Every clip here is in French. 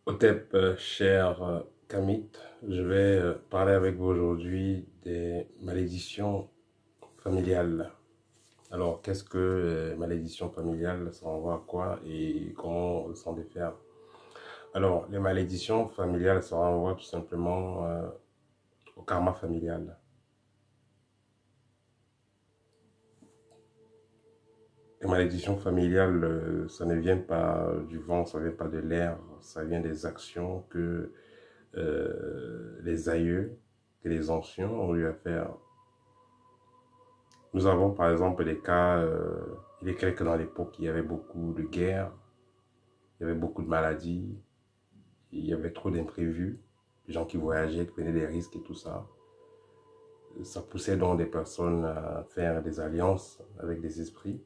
Otep, cher Kamit, je vais parler avec vous aujourd'hui des malédictions familiales. Alors, qu'est-ce que malédictions familiales? Ça renvoie à quoi et comment s'en défaire? Alors, les malédictions familiales, ça renvoie tout simplement au karma familial. Les malédictions familiales, ça ne vient pas du vent, ça ne vient pas de l'air, ça vient des actions que les aïeux, que les anciens ont eu à faire. Nous avons par exemple des cas, il est clair que dans l'époque, il y avait beaucoup de guerres, il y avait beaucoup de maladies, il y avait trop d'imprévus, des gens qui voyageaient, qui prenaient des risques et tout ça. Ça poussait donc des personnes à faire des alliances avec des esprits.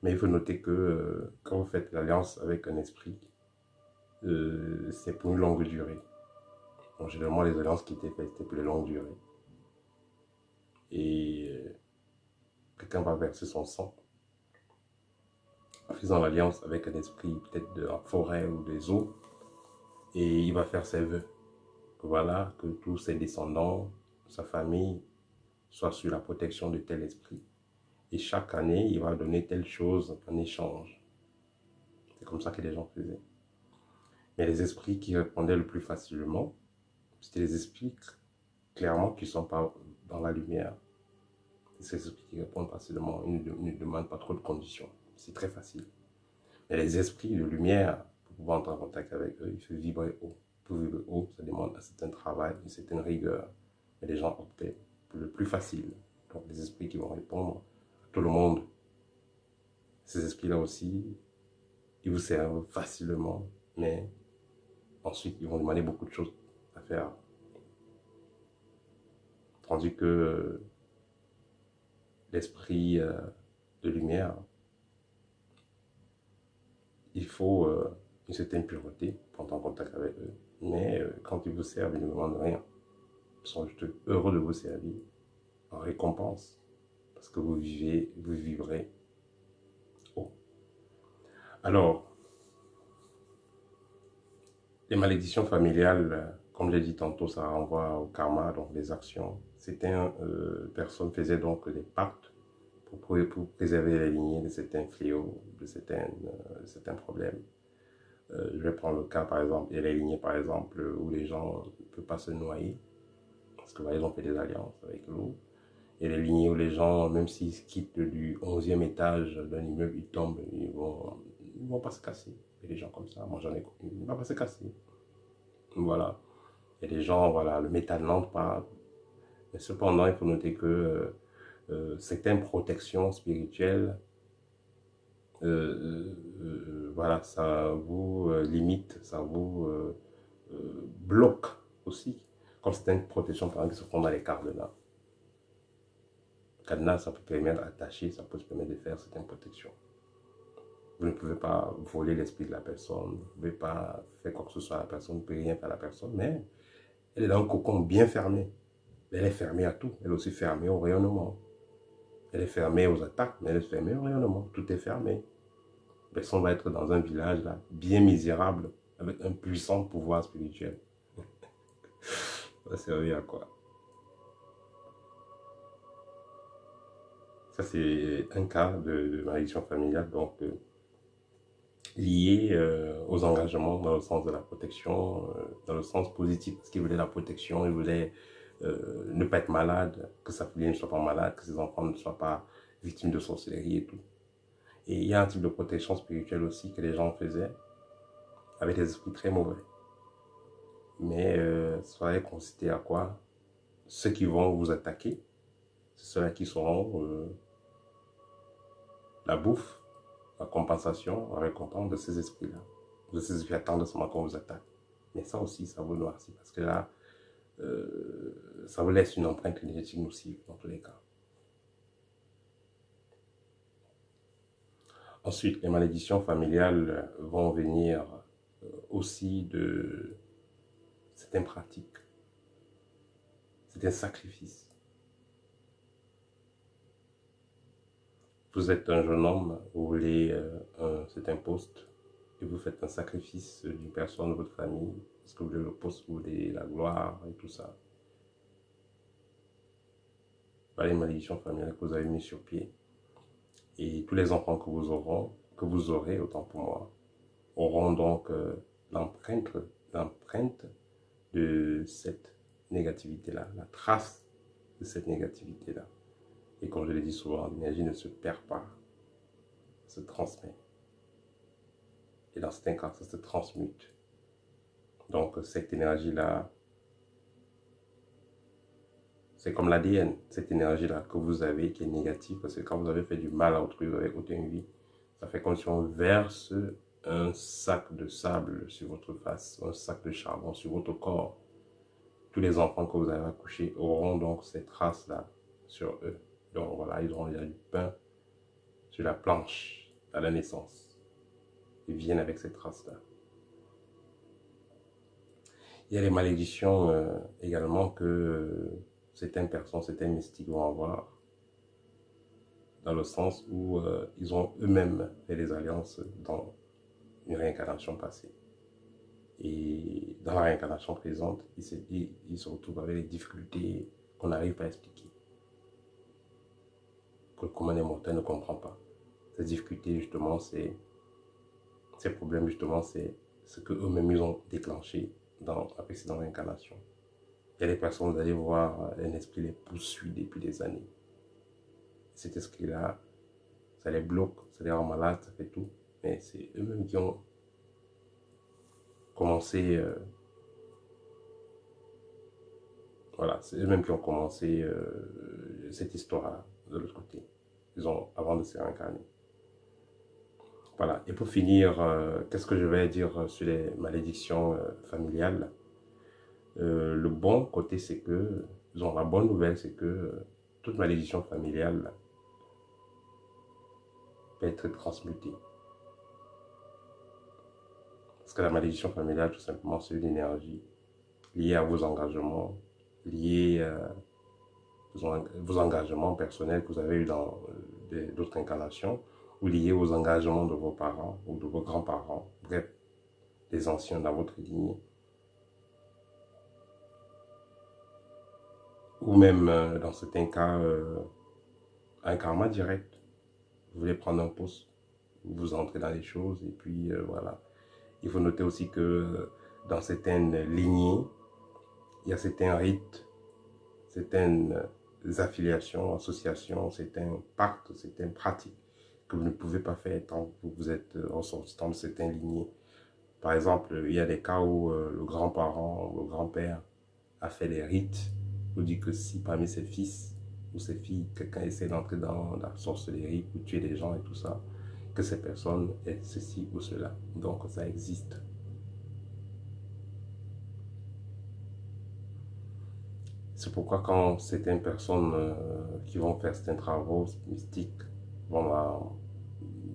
Mais il faut noter que quand vous faites l'alliance avec un esprit, c'est pour une longue durée. Donc, généralement, les alliances qui étaient faites, c'était pour les longues durées. Et quelqu'un va verser son sang en faisant l'alliance avec un esprit peut-être de la forêt ou des eaux, et il va faire ses vœux. Voilà, que tous ses descendants, sa famille, soient sous la protection de tel esprit. Et chaque année, il va donner telle chose en échange. C'est comme ça que les gens faisaient. Mais les esprits qui répondaient le plus facilement, c'était les esprits clairement qui ne sont pas dans la lumière. C'est ces esprits qui répondent facilement, ils ne demandent pas trop de conditions. C'est très facile. Mais les esprits de lumière, pour pouvoir entrer en contact avec eux, il faut vibrer haut. Pour vibrer haut, ça demande un certain travail, une certaine rigueur. Mais les gens optaient pour le plus facile. Donc les esprits qui vont répondre à tout le monde. Ces esprits-là aussi, ils vous servent facilement, mais ensuite ils vont demander beaucoup de choses à faire. Tandis que l'esprit de lumière, il faut une certaine pureté pour entrer en contact avec eux. Mais quand ils vous servent, ils ne demandent rien. Ils sont juste heureux de vous servir en récompense parce que vous vivez, vous vivrez haut. Alors, les malédictions familiales, comme j'ai dit tantôt, ça renvoie au karma, donc les actions. Certaines personnes faisaient donc des pactes pour préserver les lignées de certains fléaux, de certains problèmes. Je vais prendre le cas, par exemple, il y a les lignées, par exemple, où les gens ne peuvent pas se noyer, parce que, ils ont fait des alliances avec l'eau. Il y a les lignées où les gens, même s'ils quittent du 11e étage d'un immeuble, ils tombent, ils vont pas se casser. Il y a des gens comme ça, moi j'en ai connu, ils ne vont pas se casser. Voilà. Il y a des gens, voilà, le métal n'entre pas. Mais cependant, il faut noter que certaines protections spirituelles, voilà, ça vous limite, ça vous bloque aussi. Comme certaines protections, par exemple, qui se font dans les cadenas. Le cadenas, ça peut permettre d'attacher, ça peut se permettre de faire certaines protections. Vous ne pouvez pas voler l'esprit de la personne, vous ne pouvez pas faire quoi que ce soit à la personne, vous ne pouvez rien faire à la personne, mais elle est dans un cocon bien fermé. Elle est fermée à tout, elle est aussi fermée au rayonnement. Elle est fermée aux attaques, mais elle est fermée au rayonnement. Tout est fermé. La personne va être dans un village là, bien misérable, avec un puissant pouvoir spirituel. Ça va servir à quoi? Ça, c'est un cas de malédiction familiale, donc lié aux engagements dans le sens de la protection, dans le sens positif, parce qu'il voulait la protection, il voulait ne pas être malade, que sa famille ne soit pas malade, que ses enfants ne soient pas victimes de sorcellerie et tout. Et il y a un type de protection spirituelle aussi que les gens faisaient avec des esprits très mauvais. Mais ça va consister à quoi? Ceux qui vont vous attaquer, c'est ceux-là qui seront la bouffe, la compensation, la récompense de ces esprits-là. De ces esprits attendent seulement qu'on vous attaque. Mais ça aussi, ça vous noircit parce que là, ça vous laisse une empreinte énergétique nocive dans tous les cas. Ensuite, les malédictions familiales vont venir aussi de certaines pratiques, certains sacrifices. Vous êtes un jeune homme, vous voulez un certain poste, et vous faites un sacrifice d'une personne de votre famille, parce que vous voulez le poste, vous voulez la gloire et tout ça. Voilà les malédictions familiales que vous avez mis sur pied. Et tous les enfants que vous aurez, autant pour moi, auront donc l'empreinte de cette négativité-là, la trace de cette négativité-là. Et comme je l'ai dit souvent, l'énergie ne se perd pas, se transmet. Et dans certains cas, ça se transmute. Donc cette énergie-là, c'est comme l'ADN, cette énergie-là que vous avez qui est négative, parce que quand vous avez fait du mal à autrui, vous avez ôté une vie, ça fait comme si on verse un sac de sable sur votre face, un sac de charbon sur votre corps. Tous les enfants que vous avez accouchés auront donc ces traces-là sur eux. Donc voilà, ils auront déjà du pain sur la planche à la naissance. Ils viennent avec ces traces-là. Il y a les malédictions également que certaines personnes, certains mystiques vont avoir, dans le sens où ils ont eux-mêmes fait des alliances dans une réincarnation passée. Et dans la réincarnation présente, ils se retrouvent avec des difficultés qu'on n'arrive pas à expliquer, que le commun des mortels ne comprend pas. Ces difficultés, justement, ces problèmes, justement, c'est ce qu'eux-mêmes ils ont déclenché dans la précédente réincarnation. Il y a des personnes, vous allez voir, un esprit les poursuit depuis des années. Cet esprit-là, ça les bloque, ça les rend malades, ça fait tout. Mais c'est eux-mêmes qui ont commencé, voilà, c'est eux-mêmes qui ont commencé cette histoire de l'autre côté. Avant de se réincarner. Voilà, et pour finir, qu'est-ce que je vais dire sur les malédictions familiales? Le bon côté, c'est que, la bonne nouvelle, c'est que toute malédiction familiale peut être transmutée. Parce que la malédiction familiale, tout simplement, c'est une énergie liée à vos engagements, liée à vos engagements personnels que vous avez eu dans d'autres incarnations, ou liés aux engagements de vos parents ou de vos grands-parents, bref, des anciens dans votre lignée. Ou même, dans certains cas, un karma direct. Vous voulez prendre un poste, vous entrez dans les choses, et puis voilà. Il faut noter aussi que dans certaines lignées, il y a certains rites, certaines affiliations, associations, certains pactes, certaines pratiques que vous ne pouvez pas faire tant que vous êtes ressortissant de certaines lignées. Par exemple, il y a des cas où le grand-parent ou le grand-père a fait des rites pour dire que si parmi ses fils ou ses filles, quelqu'un essaie d'entrer dans la sorcellerie pour tuer des gens et tout ça, que ces personnes aient ceci ou cela. Donc ça existe. C'est pourquoi quand certaines personnes qui vont faire certains travaux mystiques vont à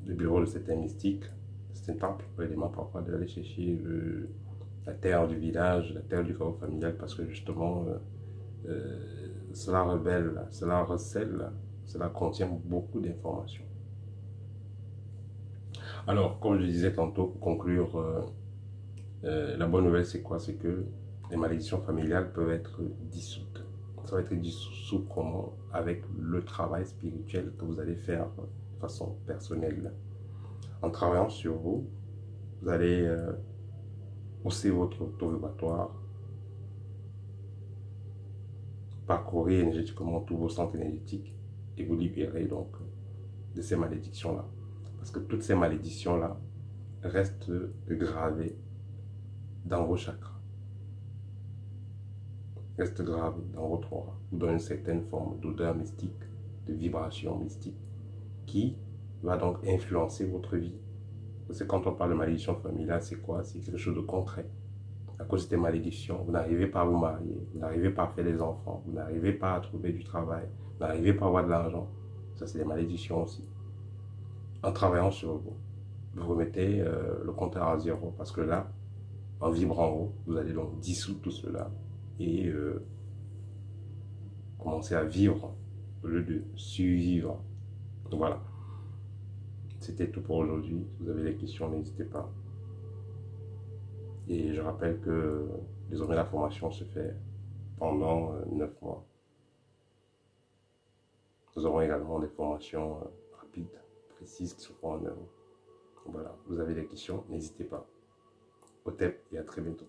le bureau de certains mystiques, certains temples, on les demande parfois d'aller chercher la terre du village, la terre du corps familial, parce que justement cela révèle, cela recèle, cela contient beaucoup d'informations. Alors, comme je disais tantôt, pour conclure, la bonne nouvelle c'est quoi? C'est que les malédictions familiales peuvent être dissoutes. Ça va être dissous comment? Avec le travail spirituel que vous allez faire de façon personnelle. En travaillant sur vous, vous allez hausser votre taux vibratoire, parcourir énergétiquement tous vos centres énergétiques et vous libérer donc de ces malédictions-là. Parce que toutes ces malédictions-là restent gravées dans vos chakras. Restent gravées dans votre aura. Vous donnent une certaine forme d'odeur mystique, de vibration mystique qui va donc influencer votre vie. Parce que quand on parle de malédiction familiale, c'est quoi? C'est quelque chose de concret. À cause de ces malédictions, vous n'arrivez pas à vous marier, vous n'arrivez pas à faire des enfants, vous n'arrivez pas à trouver du travail, vous n'arrivez pas à avoir de l'argent. Ça, c'est des malédictions aussi. En travaillant sur vous, vous remettez le compteur à zéro parce que là, en vibrant haut, vous allez donc dissoudre tout cela et commencer à vivre au lieu de survivre. Donc voilà. C'était tout pour aujourd'hui. Si vous avez des questions, n'hésitez pas. Et je rappelle que désormais la formation se fait pendant 9 mois. Nous aurons également des formations rapides, précises qui se feront en œuvre. Voilà, vous avez des questions, n'hésitez pas. Au TEP et à très bientôt.